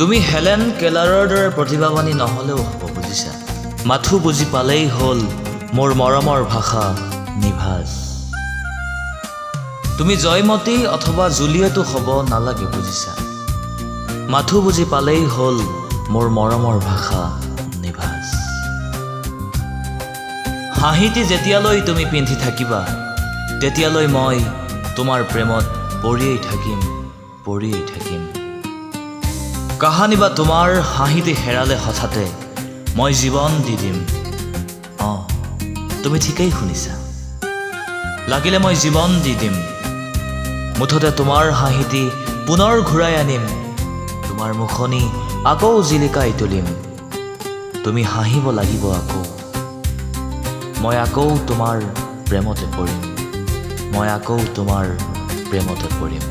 তুমি হেলেন কেলাৰৰ দৰে প্ৰতিভাৱানী নহ'লেও হ'ব বুজিছা। মাথো বুজি পালেই হ'ল মোৰ মৰমৰ ভাষা নিভাজ। তুমি জয়মতী অথবা জুলিয়েটো হ'ব নালাগে বুজিছা। মাথো বুজি পালেই হ'ল মোৰ মৰমৰ ভাষা নিভাজ। হাঁহিটি যেতিয়ালৈ তুমি পিন্ধি থাকিবা তেতিয়ালৈ মই তোমাৰ প্ৰেমত পৰিয়েই থাকিম, পৰিয়েই থাকিম। কাহানি বা তোমাৰ হাঁহিটি হেৰালে হঠাতে মই জীৱন দি দিম। তুমি ঠিকেই শুনিছা, লাগিলে মই জীৱন দি দিম। মুঠতে তোমাৰ হাঁহিটি পুনৰ ঘূৰাই আনিম, তোমাৰ মুখনি আকৌ জিলিকাই তুলিম। তুমি হাঁহিব লাগিব আকৌ, মই আকৌ তোমাৰ প্ৰেমতে পৰিম, মই আকৌ তোমাৰ প্ৰেমতে পৰিম।